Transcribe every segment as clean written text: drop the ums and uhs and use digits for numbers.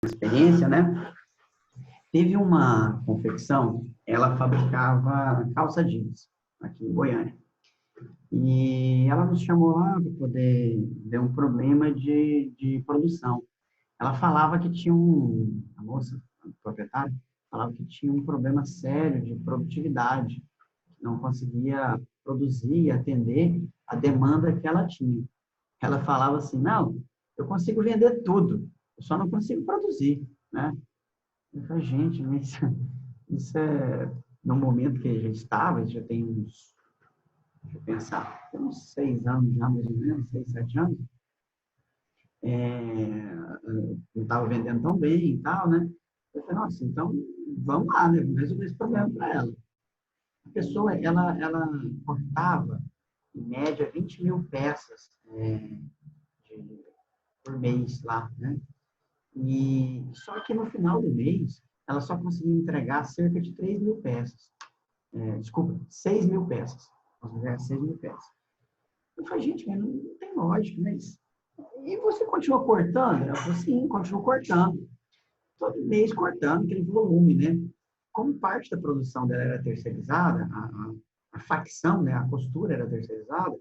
experiência, né? Teve uma confecção, ela fabricava calça jeans aqui em Goiânia. E ela nos chamou lá para poder ver um problema de produção. Ela falava que tinha a moça, a proprietária, falava que tinha um problema sério de produtividade, não conseguia produzir e atender a demanda que ela tinha. Ela falava assim, não, eu consigo vender tudo, eu só não consigo produzir, né? Eu falei, gente, mas isso é no momento que a gente estava, já tem uns, deixa eu pensar, tem uns 6 anos já, mais ou menos, 6, 7 anos, não estava vendendo tão bem e tal, né? Eu falei, nossa, então vamos lá, né? Vamos resolver esse problema para ela. A pessoa, ela cortava, em média, 20 mil peças de, por mês lá, né? E só que no final do mês, ela só conseguia entregar cerca de 3 mil peças. Desculpa, 6 mil peças. Nós fizemos 6 mil peças. Eu falei, gente, mas não tem lógica, mas... E você continua cortando? Ela falou, sim, continuo cortando. Todo mês cortando aquele volume, né? Como parte da produção dela era terceirizada, a facção, né, a costura era terceirizada,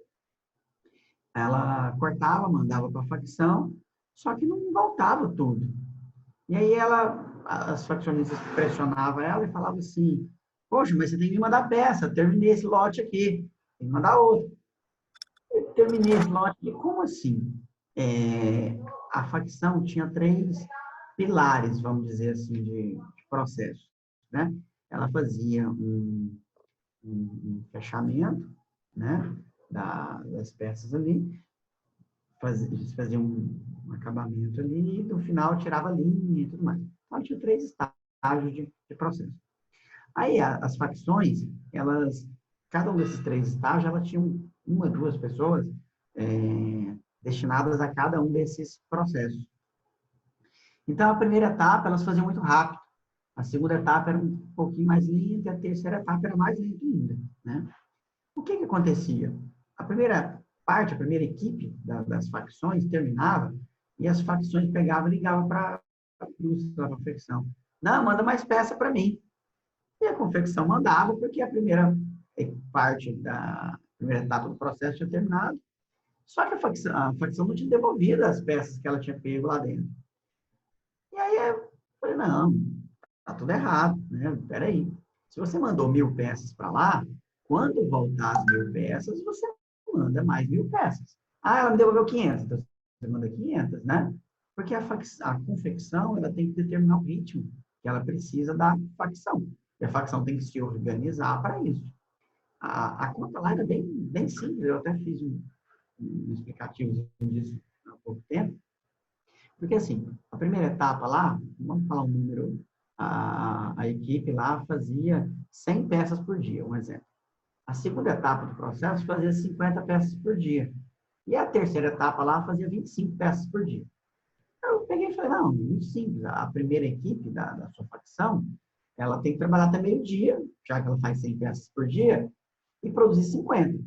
ela cortava, mandava para a facção, só que não voltava tudo. E aí as faccionistas pressionavam ela e falavam assim, poxa, mas você tem que me mandar peça, eu terminei esse lote aqui, tem que mandar outro. Eu terminei esse lote aqui, como assim? A facção tinha 3 pilares, vamos dizer assim, de processo, né? Ela fazia um fechamento, né, das peças ali, fazia um acabamento ali e no final tirava a linha e tudo mais. Então, tinha 3 estágios de processo. Aí, as facções, cada um desses 3 estágios, elas tinham 1, 2 pessoas destinadas a cada um desses processos. Então, a primeira etapa, elas faziam muito rápido. A segunda etapa era um pouquinho mais lenta e a terceira etapa era mais lenta ainda, né? O que acontecia? A primeira parte, a primeira equipe das facções terminava e as facções pegavam e ligavam para a indústria da confecção. Não, manda mais peça para mim. E a confecção mandava, porque a primeira parte da primeira etapa do processo tinha terminado. Só que a facção não tinha devolvido as peças que ela tinha pego lá dentro. E aí eu falei, não, tá tudo errado, né? Peraí. Se você mandou 1.000 peças para lá, quando voltar as 1.000 peças, você manda mais 1.000 peças. Ah, ela me devolveu 500, então você manda 500, né? Porque a confecção, ela tem que determinar o ritmo que ela precisa da facção. E a facção tem que se organizar para isso. A conta lá era bem simples, eu até fiz um explicativo disso há pouco tempo. Porque, assim, a primeira etapa lá, vamos falar um número, a equipe lá fazia 100 peças por dia, um exemplo. A segunda etapa do processo fazia 50 peças por dia. E a terceira etapa lá fazia 25 peças por dia. Eu peguei e falei, não, muito simples. A primeira equipe da sua facção, ela tem que trabalhar até meio-dia, já que ela faz 100 peças por dia, e produzir 50.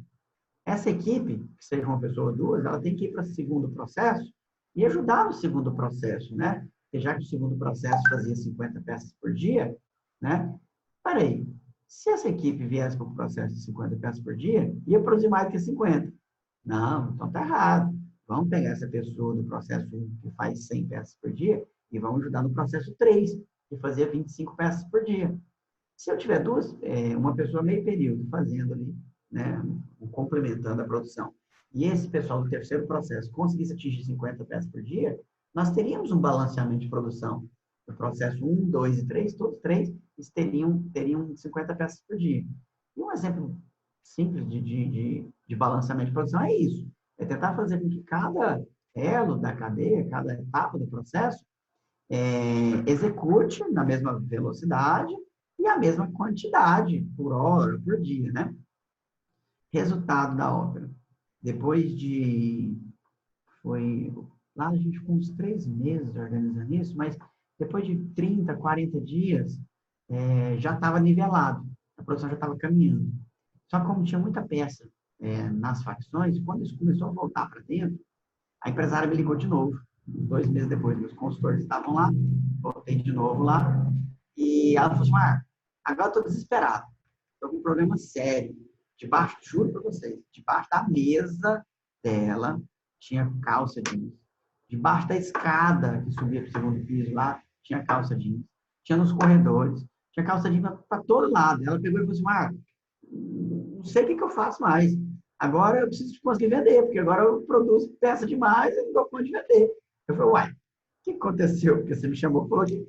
Essa equipe, que seja uma pessoa ou duas, ela tem que ir para o segundo processo e ajudar no segundo processo, né? Porque já que o segundo processo fazia 50 peças por dia, né? Peraí, se essa equipe viesse para o processo de 50 peças por dia, ia produzir mais do que 50. Não, então tá errado. Vamos pegar essa pessoa do processo 1, que faz 100 peças por dia, e vamos ajudar no processo 3, que fazia 25 peças por dia. Se eu tiver uma pessoa meio período fazendo ali, né, complementando a produção, e esse pessoal do terceiro processo conseguisse atingir 50 peças por dia, nós teríamos um balanceamento de produção. No processo 1, 2 e 3, todos 3 teriam 50 peças por dia. E um exemplo simples de balanceamento de produção é isso. É tentar fazer com que cada elo da cadeia, cada etapa do processo, execute na mesma velocidade e a mesma quantidade por hora, por dia, né? Resultado da obra. Depois lá a gente ficou uns 3 meses organizando isso, mas depois de 30, 40 dias, já estava nivelado, a produção já estava caminhando. Só que como tinha muita peça nas facções, quando isso começou a voltar para dentro, a empresária me ligou de novo. 2 meses depois, meus consultores estavam lá, voltei de novo lá, e ela falou assim, agora eu tô desesperado, tô com um problema sério, debaixo, juro para vocês, debaixo da mesa dela tinha calça jeans, debaixo da escada que subia para o segundo piso lá, tinha calça jeans, tinha nos corredores, tinha calça jeans para todo lado. Ela pegou e falou assim, não sei o que eu faço mais. Agora eu preciso conseguir vender, porque agora eu produzo peça demais e não dou conta de vender. Eu falei, o que aconteceu? Porque você me chamou e falou que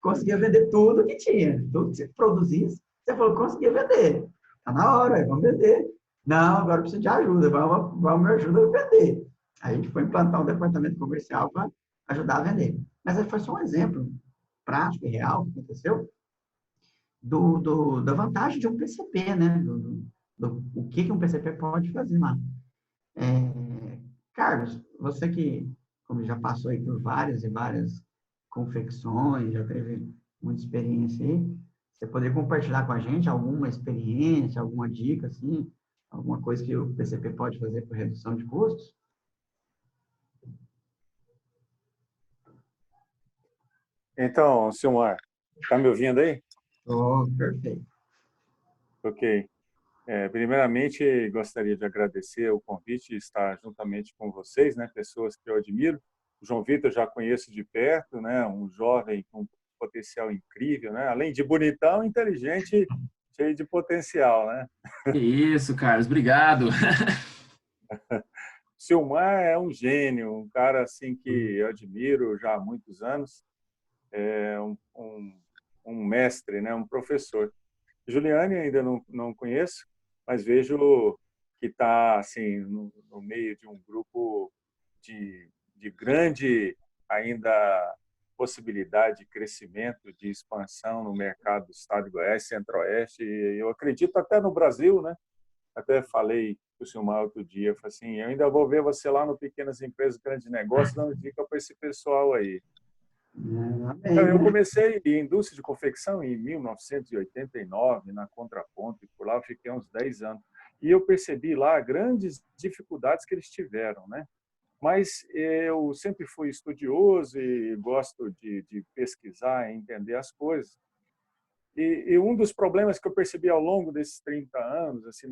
conseguia vender tudo que tinha, tudo que você produzisse, você falou que conseguia vender. Está na hora, vamos vender. Não, agora eu preciso de ajuda, vamos me ajudar a vender. Aí a gente foi implantar um departamento comercial para ajudar a vender. Mas foi só um exemplo prático e real que aconteceu da vantagem de um PCP, né? O que um PCP pode fazer lá. Carlos, você que, como já passou aí por várias e várias confecções, já teve muita experiência aí, você poderia compartilhar com a gente alguma experiência, alguma dica, assim, alguma coisa que o PCP pode fazer por redução de custos? Então, Silmar, está me ouvindo aí? Oh, perfeito. Ok. Primeiramente, gostaria de agradecer o convite de estar juntamente com vocês, né, pessoas que eu admiro. O João Vitor já conheço de perto, né, um jovem com potencial incrível, né, além de bonitão, inteligente, cheio de potencial, né. Que isso, Carlos, obrigado. Silmar é um gênio, um cara assim que eu admiro já há muitos anos, é um mestre, né, um professor. Juliane ainda não conheço, mas vejo que está assim no meio de um grupo de grande ainda possibilidade de crescimento, de expansão no mercado do estado de Goiás, Centro-Oeste, e eu acredito até no Brasil, né? Até falei para o Silmar outro dia, falei assim, eu ainda vou ver você lá no Pequenas Empresas, Grandes Negócios, dando dica para esse pessoal aí. Amém, Eu né? comecei em indústria de confecção em 1989, na Contraponto, e por lá eu fiquei uns 10 anos. E eu percebi lá grandes dificuldades que eles tiveram, né? Mas eu sempre fui estudioso e gosto de pesquisar e entender as coisas. E um dos problemas que eu percebi ao longo desses 30 anos, assim,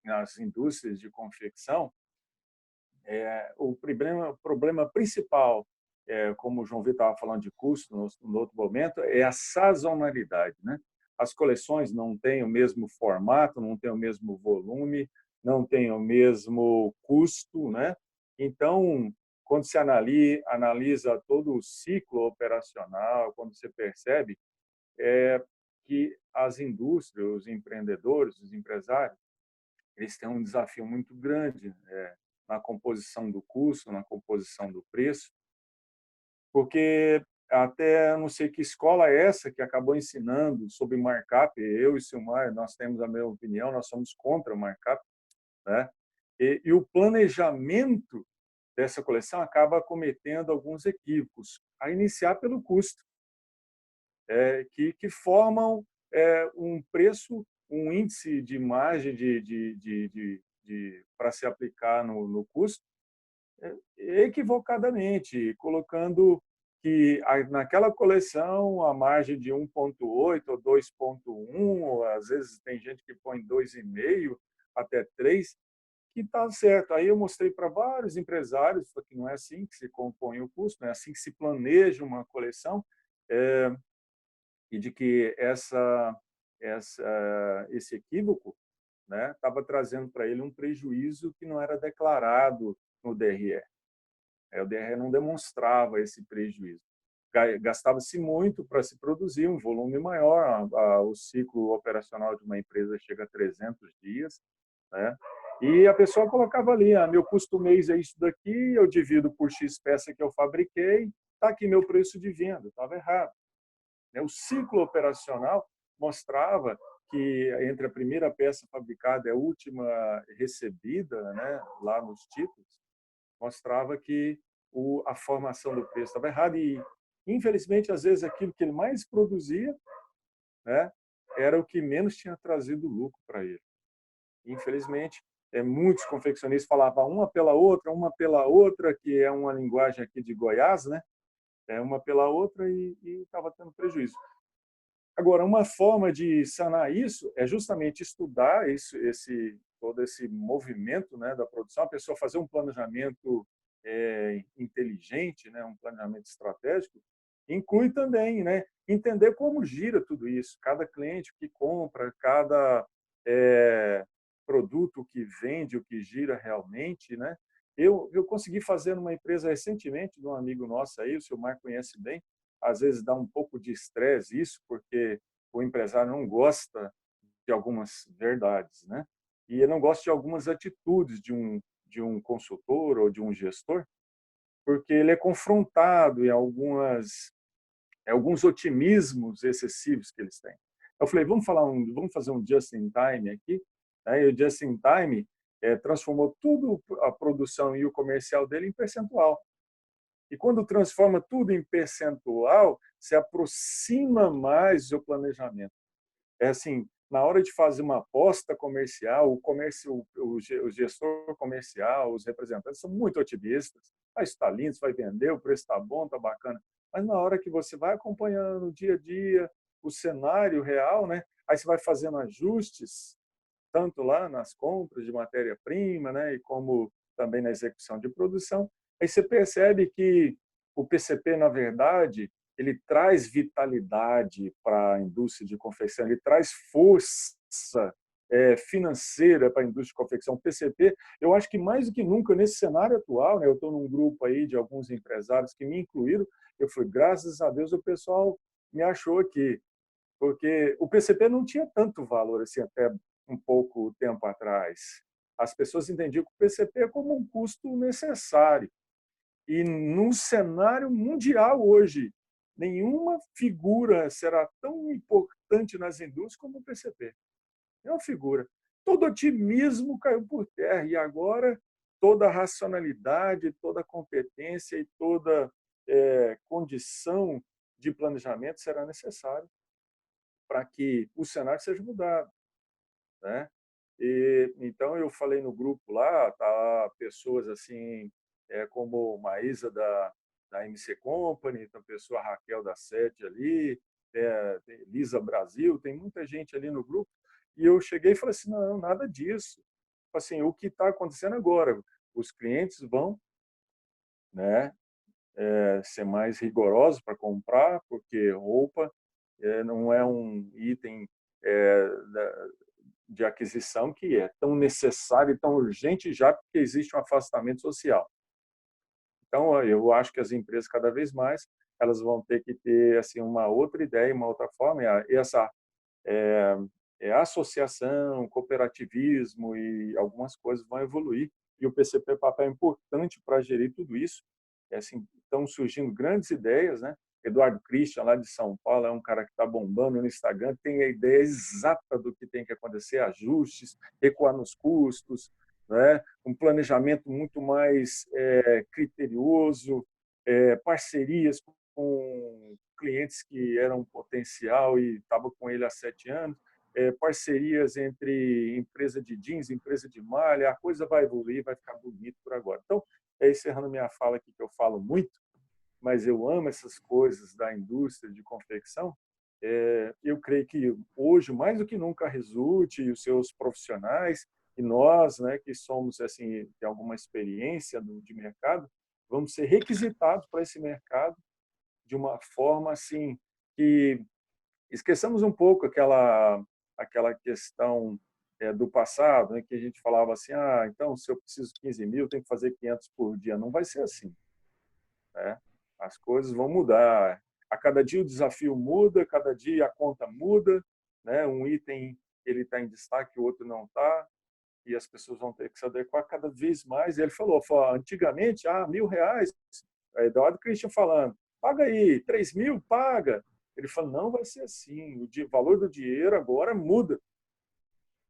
nas indústrias de confecção, o problema principal, como o João Vitor estava falando de custo no outro momento, é a sazonalidade, né? As coleções não têm o mesmo formato, não têm o mesmo volume, não têm o mesmo custo, né? Então, quando se analisa todo o ciclo operacional, quando você percebe que as indústrias, os empreendedores, os empresários, eles têm um desafio muito grande na composição do custo, na composição do preço, porque até não sei que escola é essa que acabou ensinando sobre markup. Eu e Silmar, nós temos a mesma opinião, nós somos contra o markup, né? E o planejamento dessa coleção acaba cometendo alguns equívocos, a iniciar pelo custo, que formam um preço, um índice de margem para se aplicar no custo, equivocadamente, colocando que naquela coleção a margem de 1,8 ou 2,1, ou às vezes tem gente que põe 2,5 até 3, que está certo. Aí eu mostrei para vários empresários que não é assim que se compõe o custo, não é assim que se planeja uma coleção, e de que esse equívoco, né, estava trazendo para ele um prejuízo que não era declarado no DRE. O DRE não demonstrava esse prejuízo. Gastava-se muito para se produzir um volume maior, o ciclo operacional de uma empresa chega a 300 dias, né? E a pessoa colocava ali, meu custo mês é isso daqui, eu divido por X peça que eu fabriquei, está aqui meu preço de venda, estava errado. O ciclo operacional mostrava que entre a primeira peça fabricada e a última recebida, né, lá nos títulos, mostrava que a formação do preço estava errada e, infelizmente, às vezes aquilo que ele mais produzia, né, era o que menos tinha trazido lucro para ele. Infelizmente, muitos confeccionistas falavam uma pela outra, que é uma linguagem aqui de Goiás, né? Uma pela outra e estava tendo prejuízo. Agora, uma forma de sanar isso é justamente estudar todo esse movimento, né, da produção, a pessoa fazer um planejamento inteligente, né, um planejamento estratégico, inclui também, né, entender como gira tudo isso, cada cliente que compra, cada produto que vende, o que gira realmente, né? Eu consegui fazer numa empresa recentemente, de um amigo nosso aí, o seu Marco conhece bem, às vezes dá um pouco de estresse isso, porque o empresário não gosta de algumas verdades, né? E ele não gosta de algumas atitudes de um consultor ou de um gestor, porque ele é confrontado em alguns otimismos excessivos que eles têm. Eu falei, vamos fazer um just in time aqui, né? E o just in time transformou tudo a produção e o comercial dele em percentual. E quando transforma tudo em percentual, se aproxima mais do planejamento. É assim, na hora de fazer uma aposta comercial, o gestor comercial, os representantes são muito otimistas. Ah, isso está lindo, isso vai vender, o preço está bom, está bacana. Mas na hora que você vai acompanhando o dia a dia, o cenário real, né? Aí você vai fazendo ajustes, tanto lá nas compras de matéria-prima, né? E como também na execução de produção. Aí você percebe que o PCP, na verdade, ele traz vitalidade para a indústria de confecção, ele traz força financeira para a indústria de confecção. O PCP, eu acho que mais do que nunca nesse cenário atual, né, eu estou num grupo aí de alguns empresários que me incluíram, eu falei, graças a Deus o pessoal me achou aqui, porque o PCP não tinha tanto valor assim até um pouco tempo atrás. As pessoas entendiam que o PCP é como um custo necessário. E num cenário mundial hoje, nenhuma figura será tão importante nas indústrias como o PCP. É uma figura. Todo otimismo caiu por terra e agora toda a racionalidade, toda a competência e toda condição de planejamento será necessária para que o cenário seja mudado, né? Então eu falei no grupo lá, tá pessoas assim como Maísa da MC Company, então pessoa Raquel da Sete ali, tem Lisa Brasil, tem muita gente ali no grupo. E eu cheguei e falei assim, não, nada disso. Assim, o que está acontecendo agora? Os clientes vão, né, ser mais rigorosos para comprar, porque roupa não é um item de aquisição que é tão necessário e tão urgente já porque existe um afastamento social. Então, eu acho que as empresas, cada vez mais, elas vão ter que ter assim uma outra ideia, uma outra forma. Essa associação, cooperativismo e algumas coisas vão evoluir. E o PCP é um papel importante para gerir tudo isso. Assim, estão surgindo grandes ideias, né? Eduardo Christian, lá de São Paulo, é um cara que está bombando no Instagram, tem a ideia exata do que tem que acontecer, ajustes, recuar nos custos, né? Um planejamento muito mais criterioso, parcerias com clientes que eram potencial e estavam com ele há 7 anos, parcerias entre empresa de jeans, empresa de malha, a coisa vai evoluir, vai ficar bonito por agora. Então, encerrando minha fala aqui, que eu falo muito, mas eu amo essas coisas da indústria de confecção, eu creio que hoje, mais do que nunca, a Resulte e os seus profissionais, e nós, né, que somos, assim, tem alguma experiência de mercado, vamos ser requisitados para esse mercado de uma forma, assim, que esqueçamos um pouco aquela questão do passado, né, que a gente falava assim, então, se eu preciso 15 mil, tem que fazer 500 por dia. Não vai ser assim, né? As coisas vão mudar. A cada dia o desafio muda, cada dia a conta muda, né? Um item ele está em destaque, o outro não está, e as pessoas vão ter que se adequar cada vez mais. E ele falou, antigamente, R$ 1.000, Eduardo Christian falando, paga aí, 3 mil, paga. Ele falou, não vai ser assim, o valor do dinheiro agora muda.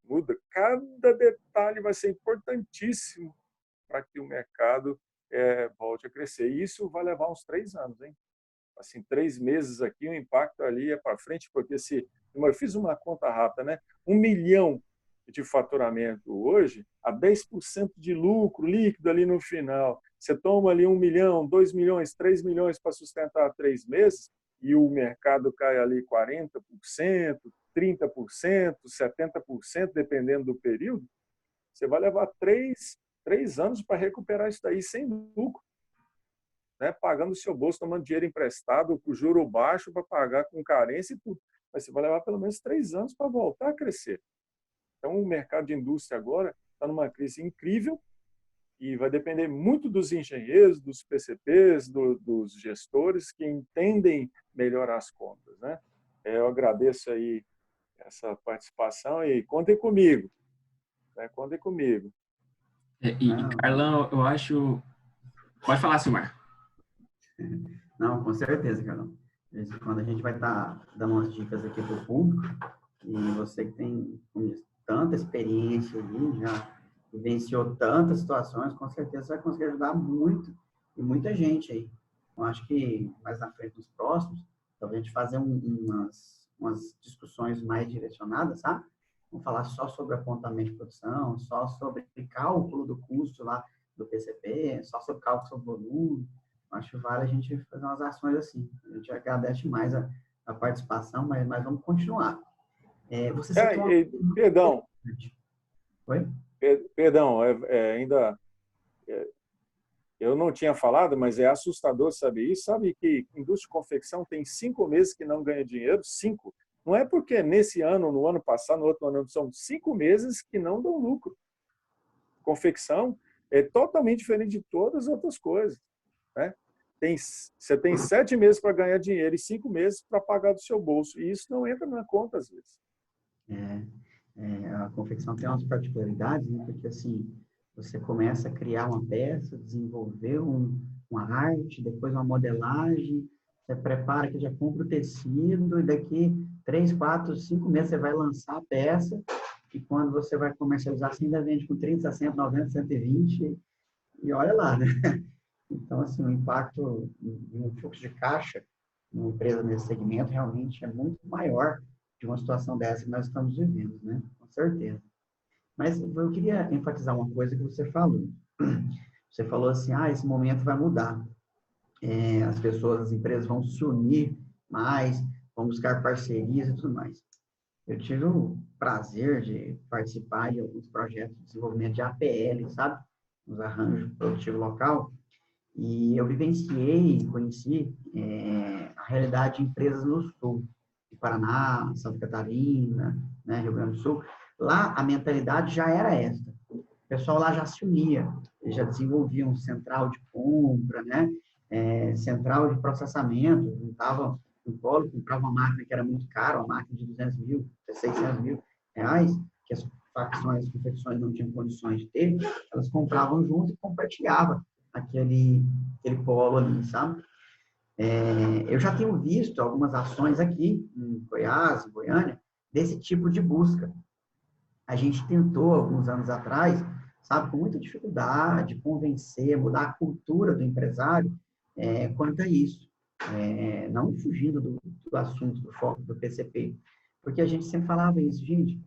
Muda. Cada detalhe vai ser importantíssimo para que o mercado volte a crescer. E isso vai levar uns 3 anos, hein? Assim, 3 meses aqui, o impacto ali é para frente, porque se eu fiz uma conta rápida, né? 1 milhão de faturamento hoje a 10% de lucro líquido ali no final. Você toma ali 1 milhão, 2 milhões, 3 milhões para sustentar 3 meses e o mercado cai ali 40%, 30%, 70%, dependendo do período, você vai levar 3 anos para recuperar isso daí sem lucro, né? Pagando o seu bolso, tomando dinheiro emprestado, com juro baixo para pagar com carência e tudo. Mas você vai levar pelo menos 3 anos para voltar a crescer. Então, o mercado de indústria agora está numa crise incrível e vai depender muito dos engenheiros, dos PCPs, dos gestores que entendem melhor as contas, né? Eu agradeço aí essa participação e contem comigo, né? Contem comigo. Carlão, eu acho... Pode falar, Silmar. Não, com certeza, Carlão. De vez em quando a gente vai estar dando umas dicas aqui para o público e você que tem tanta experiência ali, já vivenciou tantas situações, com certeza vai conseguir ajudar muito e muita gente aí. Eu acho que mais na frente, nos próximos, talvez a gente fazer umas discussões mais direcionadas, sabe? Vamos falar só sobre apontamento de produção, só sobre cálculo do custo lá do PCP, só sobre cálculo sobre volume. Acho que vale a gente fazer umas ações assim. A gente agradece mais a participação, mas vamos continuar. Você citou perdão. Oi? Perdão, ainda... eu não tinha falado, mas é assustador saber isso. Sabe que indústria de confecção tem 5 meses que não ganha dinheiro? 5. Não é porque nesse ano, no ano passado, no outro ano, são 5 meses que não dão lucro. Confecção é totalmente diferente de todas as outras coisas, né? Você tem 7 meses para ganhar dinheiro e 5 meses para pagar do seu bolso. E isso não entra na conta, às vezes. A confecção tem umas particularidades, né? Porque, assim, você começa a criar uma peça, desenvolver uma arte, depois uma modelagem, você prepara que já compra o tecido e daqui 3, 4, 5 meses você vai lançar a peça e quando você vai comercializar, você ainda vende com 30, 60, 90, 120 e olha lá, né? Então, assim, o impacto no fluxo de caixa numa empresa nesse segmento realmente é muito maior de uma situação dessa que nós estamos vivendo, né? Com certeza. Mas eu queria enfatizar uma coisa que você falou. Você falou assim, esse momento vai mudar. As pessoas, as empresas vão se unir mais, vão buscar parcerias e tudo mais. Eu tive o prazer de participar de alguns projetos de desenvolvimento de APL, sabe? Os arranjos produtivos local. E eu vivenciei e conheci a realidade de empresas no sul, de Paraná, Santa Catarina, né, Rio Grande do Sul. Lá, a mentalidade já era esta. O pessoal lá já se unia, eles já desenvolviam central de compra, né, central de processamento, juntavam no polo, comprava uma máquina que era muito cara, uma máquina de 200 mil, 600 mil reais, que as facções, as confecções não tinham condições de ter, elas compravam junto e compartilhavam aquele polo ali, sabe? Eu já tenho visto algumas ações aqui em Goiás, em Goiânia, desse tipo de busca. A gente tentou, alguns anos atrás, sabe, com muita dificuldade, convencer, mudar a cultura do empresário quanto a isso. Não fugindo do assunto, do foco do PCP. Porque a gente sempre falava isso, gente,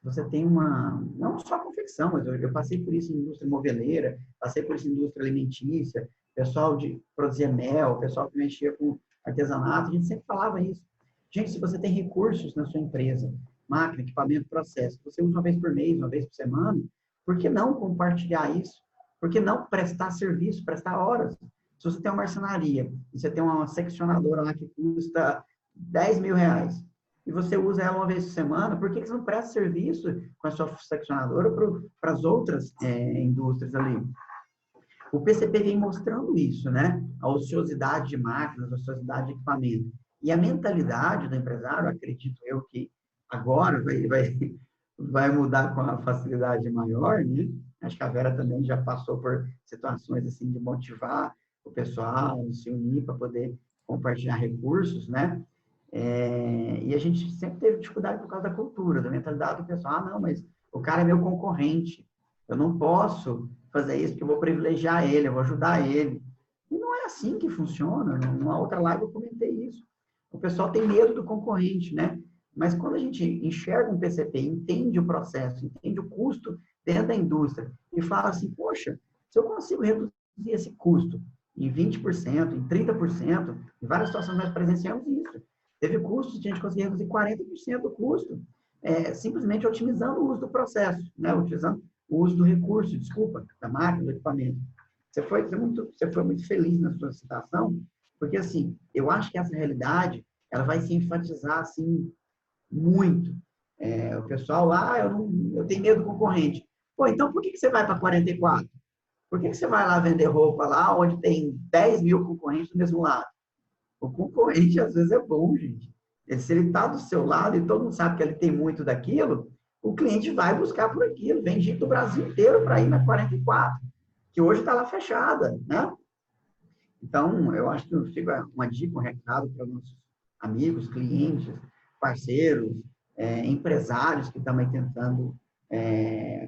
você tem não só confecção, mas eu passei por isso em indústria moveleira, passei por isso em indústria alimentícia, pessoal de produzir mel, pessoal que mexia com artesanato, a gente sempre falava isso. Gente, se você tem recursos na sua empresa, máquina, equipamento, processo, você usa uma vez por mês, uma vez por semana, por que não compartilhar isso? Por que não prestar serviço, prestar horas? Se você tem uma marcenaria e você tem uma seccionadora lá que custa 10 mil reais, e você usa ela uma vez por semana, por que você não presta serviço com a sua seccionadora para as outras indústrias ali? O PCP vem mostrando isso, né? A ociosidade de máquinas, a ociosidade de equipamento. E a mentalidade do empresário, acredito eu que agora vai mudar com a facilidade maior, né? Acho que a Vera também já passou por situações assim de motivar o pessoal, se unir para poder compartilhar recursos, né? E a gente sempre teve dificuldade por causa da cultura, da mentalidade do pessoal. Não, mas o cara é meu concorrente. Eu não posso fazer isso porque eu vou privilegiar ele, eu vou ajudar ele. E não é assim que funciona. Numa outra live eu comentei isso. O pessoal tem medo do concorrente, né? Mas quando a gente enxerga um PCP, entende o processo, entende o custo dentro da indústria e fala assim, poxa, se eu consigo reduzir esse custo em 20%, em 30%, em várias situações nós presenciamos isso. Teve custos que a gente conseguiu reduzir 40% do custo, simplesmente otimizando o uso do processo, né? Utilizando o uso do recurso, da máquina, do equipamento. Você foi muito feliz na sua citação, porque, assim, eu acho que essa realidade, ela vai se enfatizar, assim, muito. O pessoal, eu tenho medo do concorrente. Pô, então por que você vai para 44? Por que você vai lá vender roupa lá, onde tem 10 mil concorrentes do mesmo lado? O concorrente, às vezes, é bom, gente. Se ele está do seu lado e todo mundo sabe que ele tem muito daquilo, o cliente vai buscar por aquilo. Vem gente do Brasil inteiro para ir na 44, que hoje está lá fechada, né? Então, eu acho que fica uma dica, um recado para nossos amigos, clientes, parceiros, empresários que estão aí tentando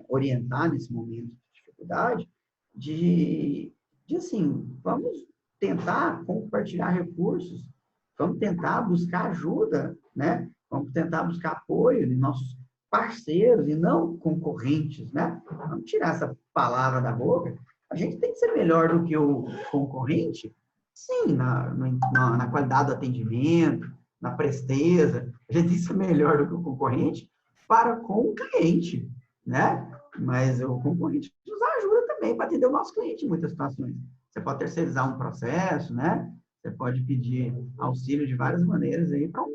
orientar nesse momento de dificuldade, de assim, vamos tentar compartilhar recursos, vamos tentar buscar ajuda, né? Vamos tentar buscar apoio de nossos parceiros e não concorrentes, né? Vamos tirar essa palavra da boca. A gente tem que ser melhor do que o concorrente, sim, na qualidade do atendimento, na presteza. A gente tem que ser melhor do que o concorrente para com o cliente, né? Mas o concorrente nos ajuda também para atender o nosso cliente em muitas situações. Você pode terceirizar um processo, né? Você pode pedir auxílio de várias maneiras aí para um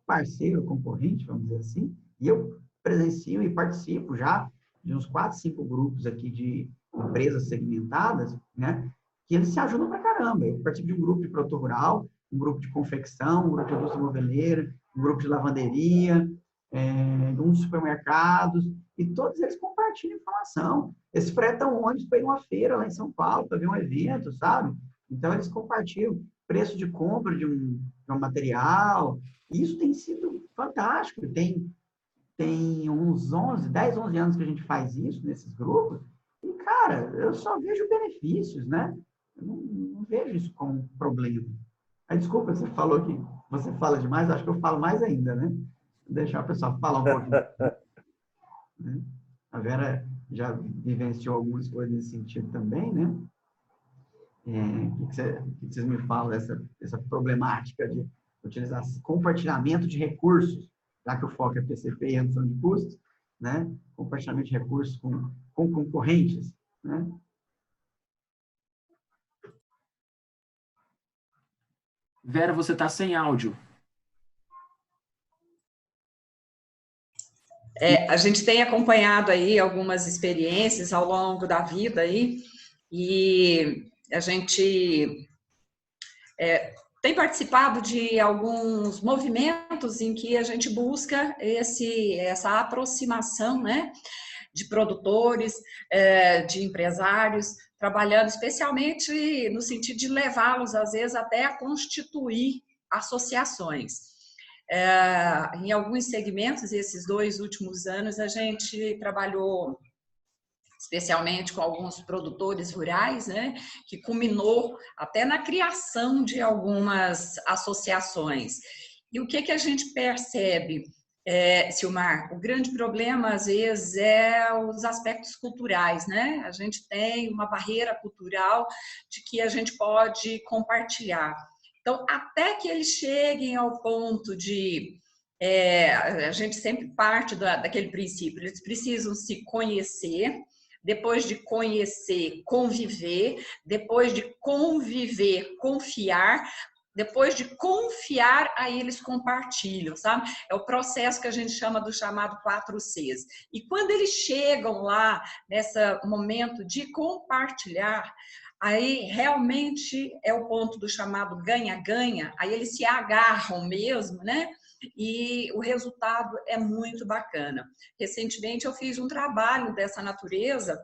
parceiro, concorrente, vamos dizer assim. E eu presencio e participo já de uns 4, 5 grupos aqui de empresas segmentadas, né? Que eles se ajudam pra caramba. Eu participo de um grupo de produtor rural, um grupo de confecção, um grupo de indústria moveleira, um grupo de lavanderia, uns supermercados, e todos eles compartilham informação. Eles fretam ônibus para ir numa feira lá em São Paulo, para ver um evento, sabe? Então, eles compartilham preço de compra de um material. E isso tem sido fantástico. Tem uns 10, 11 anos que a gente faz isso nesses grupos. E, cara, eu só vejo benefícios, né? Eu não vejo isso como um problema. Aí, desculpa, você falou que você fala demais, acho que eu falo mais ainda, né? Vou deixar o pessoal falar um pouquinho. Né? A Vera já vivenciou algumas coisas nesse sentido também, né? O que vocês me falam dessa problemática de utilizar compartilhamento de recursos, já que o foco é PCP e redução de custos, né? Compartilhamento de recursos com concorrentes, né? Vera, você está sem áudio. A gente tem acompanhado aí algumas experiências ao longo da vida aí, e a gente tem participado de alguns movimentos em que a gente busca essa aproximação, né, de produtores, de empresários, trabalhando especialmente no sentido de levá-los, às vezes, até a constituir associações. Em alguns segmentos, esses 2 últimos anos, a gente trabalhou especialmente com alguns produtores rurais, né, que culminou até na criação de algumas associações. E o que a gente percebe, Silmar? O grande problema, às vezes, é os aspectos culturais, né? A gente tem uma barreira cultural de que a gente pode compartilhar. Então, até que eles cheguem ao ponto de... a gente sempre parte daquele princípio, eles precisam se conhecer, depois de conhecer, conviver, depois de conviver, confiar, depois de confiar, aí eles compartilham, sabe? É o processo que a gente chama do chamado 4Cs. E quando eles chegam lá, nesse momento de compartilhar, aí realmente é o ponto do chamado ganha-ganha, aí eles se agarram mesmo, né? E o resultado é muito bacana. Recentemente eu fiz um trabalho dessa natureza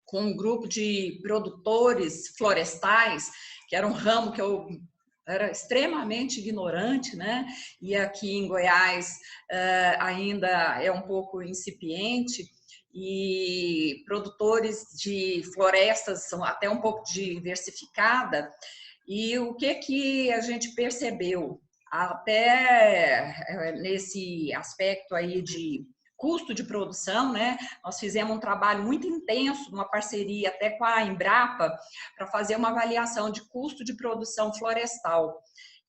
com um grupo de produtores florestais, que era um ramo que eu era extremamente ignorante, né? E aqui em Goiás ainda é um pouco incipiente, e produtores de florestas são até um pouco diversificada. E o que a gente percebeu? até nesse aspecto aí de custo de produção, né? Nós fizemos um trabalho muito intenso, uma parceria até com a Embrapa, para fazer uma avaliação de custo de produção florestal.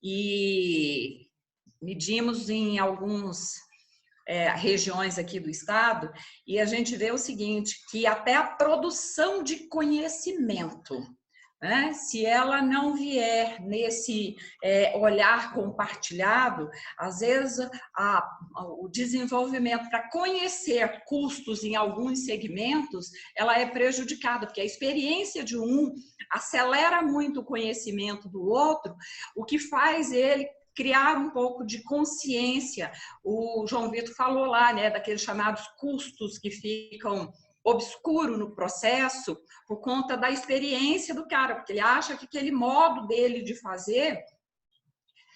E medimos em algumas regiões aqui do estado, e a gente vê o seguinte, que até a produção de conhecimento, né? Se ela não vier nesse olhar compartilhado, às vezes o desenvolvimento para conhecer custos em alguns segmentos, ela é prejudicada, porque a experiência de um acelera muito o conhecimento do outro, o que faz ele criar um pouco de consciência. O João Vitor falou lá, né, daqueles chamados custos que ficam obscuro no processo por conta da experiência do cara, porque ele acha que aquele modo dele de fazer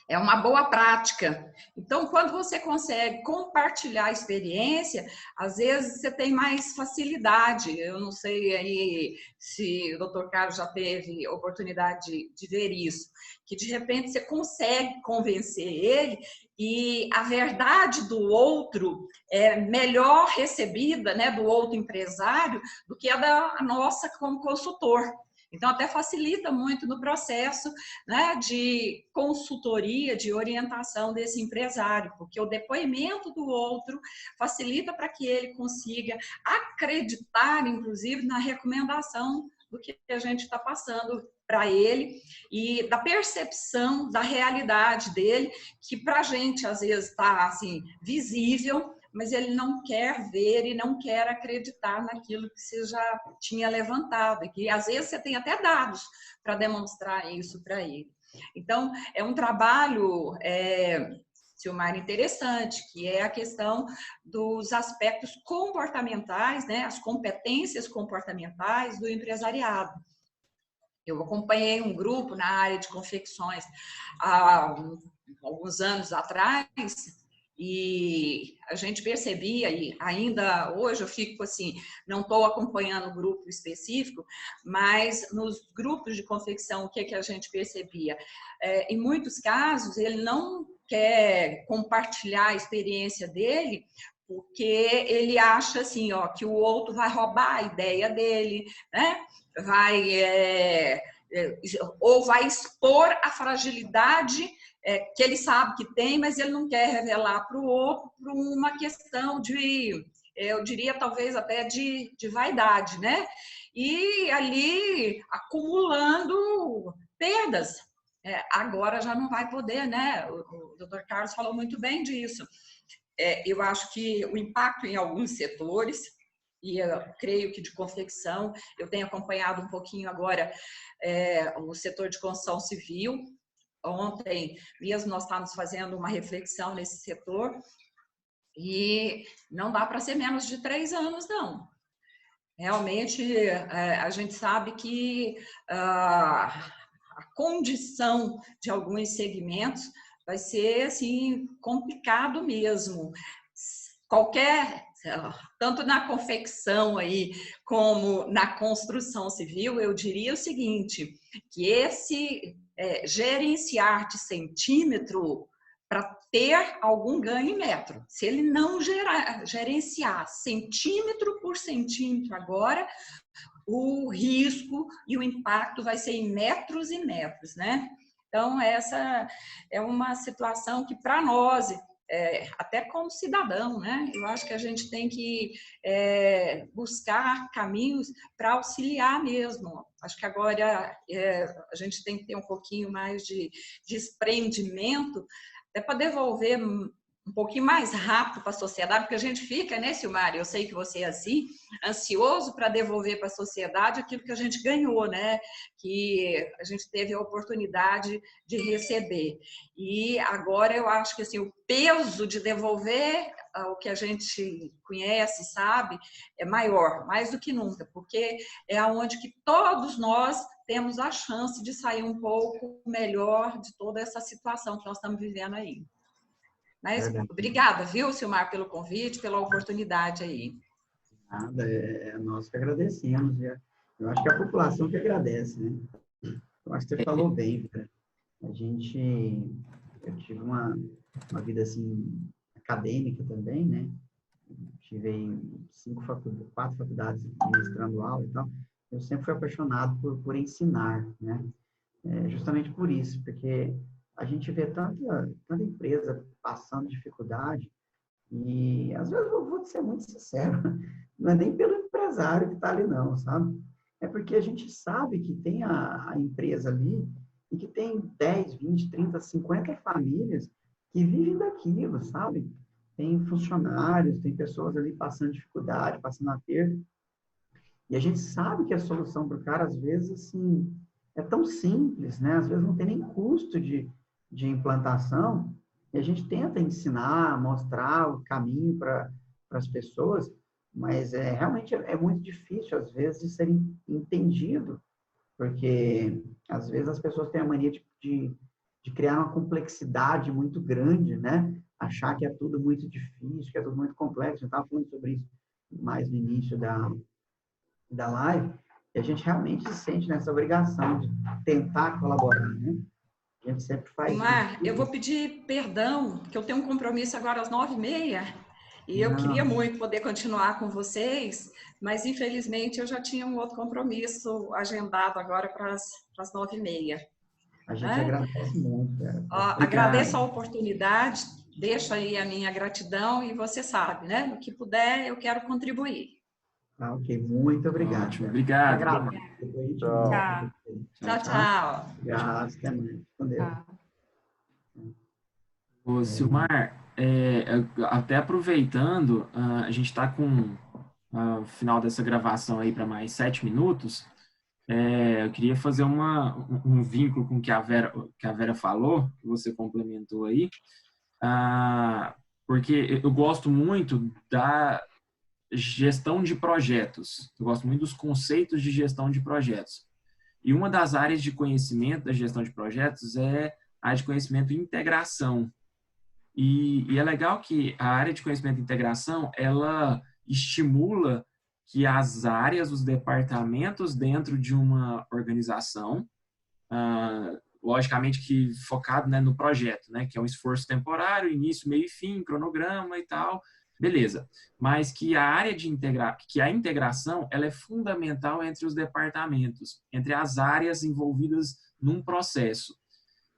é uma boa prática. Então, quando você consegue compartilhar a experiência, às vezes você tem mais facilidade. Eu não sei aí se o doutor Carlos já teve oportunidade de ver isso, que de repente você consegue convencer ele e a verdade do outro é melhor recebida, né, do outro empresário, do que a da nossa como consultor. Então, até facilita muito no processo, né, de consultoria, de orientação desse empresário, porque o depoimento do outro facilita para que ele consiga acreditar, inclusive, na recomendação do que a gente está passando para ele e da percepção da realidade dele, que para a gente, às vezes, está assim, visível, mas ele não quer ver e não quer acreditar naquilo que você já tinha levantado, e que às vezes você tem até dados para demonstrar isso para ele. Então, é um trabalho, Silmar, interessante, que é a questão dos aspectos comportamentais, né, as competências comportamentais do empresariado. Eu acompanhei um grupo na área de confecções há alguns anos atrás, e a gente percebia, e ainda hoje eu fico assim, não estou acompanhando o grupo específico, mas nos grupos de confecção, o que a gente percebia? Em muitos casos, ele não quer compartilhar a experiência dele, porque ele acha assim, ó, que o outro vai roubar a ideia dele, né? Ou vai expor a fragilidade que ele sabe que tem, mas ele não quer revelar para o outro por uma questão de, eu diria, talvez até de vaidade, né? E ali acumulando perdas. Agora já não vai poder, né? O doutor Carlos falou muito bem disso. Eu acho que o impacto em alguns setores, e eu creio que de confecção, eu tenho acompanhado um pouquinho agora o setor de construção civil. Ontem mesmo nós estávamos fazendo uma reflexão nesse setor e não dá para ser menos de 3 anos, não. Realmente, a gente sabe que a condição de alguns segmentos vai ser assim complicado mesmo. Tanto na confecção aí como na construção civil, eu diria o seguinte, que esse gerenciar de centímetro para ter algum ganho em metro. Se ele não gerenciar centímetro por centímetro agora, o risco e o impacto vai ser em metros e metros, né? Então, essa é uma situação que, para nós, até como cidadão, né? Eu acho que a gente tem que buscar caminhos para auxiliar mesmo. Acho que agora a gente tem que ter um pouquinho mais de desprendimento, até para devolver um pouquinho mais rápido para a sociedade, porque a gente fica, né, Silmar? Eu sei que você é assim, ansioso para devolver para a sociedade aquilo que a gente ganhou, né? Que a gente teve a oportunidade de receber. E agora eu acho que assim, o peso de devolver o que a gente conhece, sabe, é maior, mais do que nunca, porque é onde que todos nós temos a chance de sair um pouco melhor de toda essa situação que nós estamos vivendo aí. Mas obrigada, viu, Silmar, pelo convite, pela oportunidade aí. Nada, nós que agradecemos. Eu acho que a população que agradece, né? Eu acho que você falou bem, cara. A gente Eu tive uma vida, assim, acadêmica também, né? Tive aí 4 faculdades ministrando aula e tal. Eu sempre fui apaixonado por ensinar, né? Justamente por isso, porque a gente vê tanta empresa passando dificuldade e, às vezes, eu vou ser muito sincero, não é nem pelo empresário que está ali, não, sabe? É porque a gente sabe que tem a empresa ali e que tem 10, 20, 30, 50 famílias que vivem daquilo, sabe? Tem funcionários, tem pessoas ali passando dificuldade, passando aperto, e a gente sabe que a solução para o cara, às vezes, assim, é tão simples, né? Às vezes não tem nem custo de implantação, e a gente tenta ensinar, mostrar o caminho para as pessoas, mas realmente é muito difícil, às vezes, de ser entendido, porque, às vezes, as pessoas têm a mania de criar uma complexidade muito grande, né? Achar que é tudo muito difícil, que é tudo muito complexo. Eu estava falando sobre isso mais no início da live, e a gente realmente se sente nessa obrigação de tentar colaborar, né? A gente sempre faz Mar, eu vou isso. pedir perdão, que eu tenho um compromisso agora às 9h30, e eu queria Não, muito poder continuar com vocês, mas infelizmente eu já tinha um outro compromisso agendado agora para as 9h30. a gente Né? agradece muito, cara. Agradeço a Obrigado. oportunidade, deixo aí a minha gratidão e você sabe, né? No que puder, eu quero contribuir. Tá, ok, muito obrigado, Ótimo. cara. Obrigado, viu? Agradeço. Depois a gente Então, volta. Tchau, Tchau, tchau, tchau. tchau. Obrigado, até mais. Com Deus. Ô, Silmar, até aproveitando, a gente está com o final dessa gravação aí para mais 7 minutos. Eu queria fazer um vínculo com o que a Vera falou, que você complementou aí, porque eu gosto muito da gestão de projetos, eu gosto muito dos conceitos de gestão de projetos. E uma das áreas de conhecimento da gestão de projetos é a área de conhecimento de integração. E é legal que a área de conhecimento de integração, ela estimula que as áreas, os departamentos dentro de uma organização, logicamente que focado, né, no projeto, né, que é um esforço temporário, início, meio e fim, cronograma e tal, beleza. Mas que que a integração, ela é fundamental entre os departamentos, entre as áreas envolvidas num processo.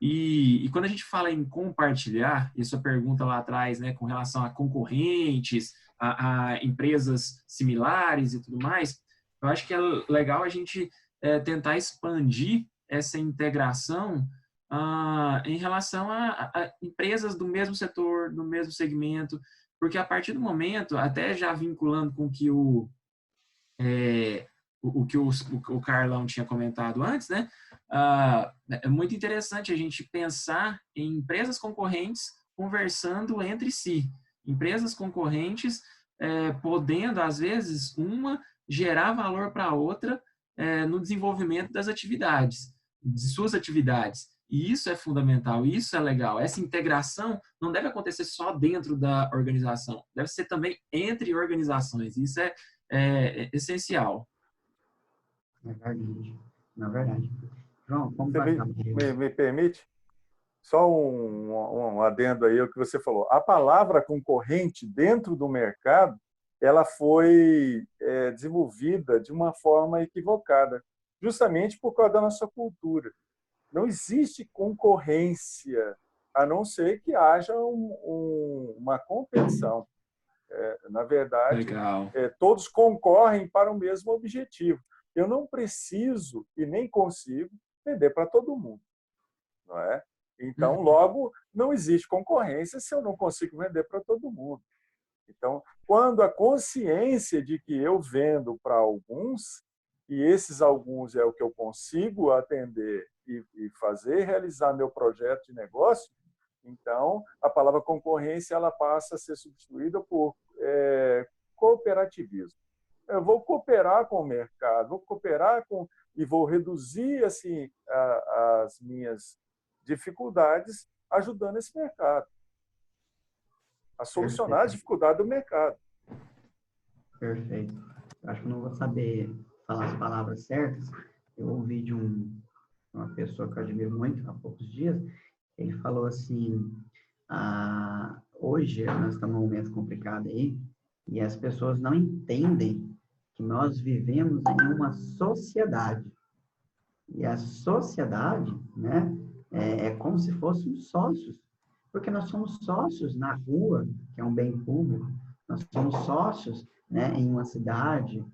E quando a gente fala em compartilhar, e sua pergunta lá atrás, né, com relação a concorrentes, a empresas similares e tudo mais, eu acho que é legal a gente tentar expandir essa integração em relação a empresas do mesmo setor, do mesmo segmento, porque a partir do momento, até já vinculando com que o que o Carlão tinha comentado antes, né? É muito interessante a gente pensar em empresas concorrentes conversando entre si. Empresas concorrentes podendo, às vezes, uma gerar valor para a outra no desenvolvimento das atividades, de suas atividades. E isso é fundamental, isso é legal. Essa integração não deve acontecer só dentro da organização, deve ser também entre organizações. Isso é essencial. É verdade. Na verdade. João, como você vai estar mais? me permite? Só um adendo aí ao que você falou. A palavra concorrente dentro do mercado, ela foi desenvolvida de uma forma equivocada, justamente por causa da nossa cultura. Não existe concorrência, a não ser que haja uma competição. Na verdade, Legal. todos concorrem para o mesmo objetivo. Eu não preciso e nem consigo vender para todo mundo, não é? Então, logo, não existe concorrência se eu não consigo vender para todo mundo. Então, quando a consciência de que eu vendo para alguns, e esses alguns é o que eu consigo atender e fazer, realizar meu projeto de negócio, então a palavra concorrência ela passa a ser substituída por cooperativismo. Eu vou cooperar com o mercado, vou cooperar com e vou reduzir assim as minhas dificuldades ajudando esse mercado a solucionar as Perfeito. dificuldades do mercado. Perfeito. Eu acho que eu não vou saber falar as palavras certas. Eu ouvi de uma pessoa que eu admiro muito há poucos dias, Ele falou assim, hoje nós estamos num momento complicado aí, e as pessoas não entendem que nós vivemos em uma sociedade. E a sociedade, né, é como se fossemos sócios, porque nós somos sócios na rua, que é um bem público, nós somos sócios, né, em uma cidade,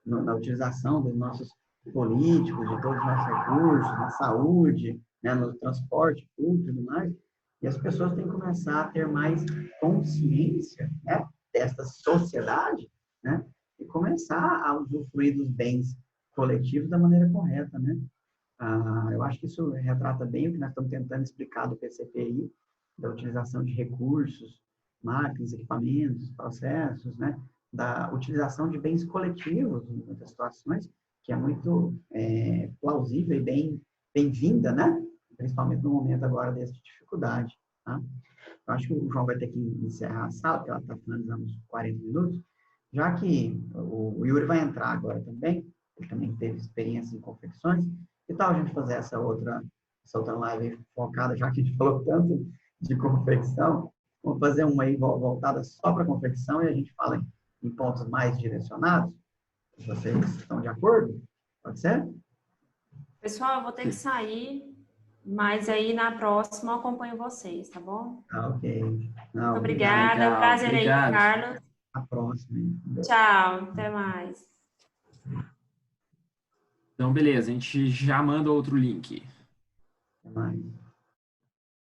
na utilização dos nossos políticos, de todos os nossos recursos, na saúde, né, no transporte público e tudo mais, e as pessoas têm que começar a ter mais consciência, né, desta sociedade, né, e começar a usufruir dos bens coletivos da maneira correta, né? Eu acho que isso retrata bem o que nós estamos tentando explicar do PCPI, da utilização de recursos, máquinas, equipamentos, processos, né? Da utilização de bens coletivos em muitas situações, que é muito plausível e bem-vinda, né? Principalmente no momento agora dessa dificuldade. Tá? Eu acho que o João vai ter que encerrar a sala, porque ela está finalizando uns 40 minutos, já que o Yuri vai entrar agora também, ele também teve experiência em confecções. Que tal a gente fazer essa outra live focada, já que a gente falou tanto de confecção? Vamos fazer uma aí voltada só para confecção e a gente fala em pontos mais direcionados? Vocês estão de acordo? Pode ser? Pessoal, eu vou ter que sair, mas aí na próxima eu acompanho vocês, tá bom? Ok. Não, muito obrigada. Legal, Prazer obrigado. aí, Carlos. A próxima. Tchau, até mais. Então, beleza, a gente já manda outro link. Até mais.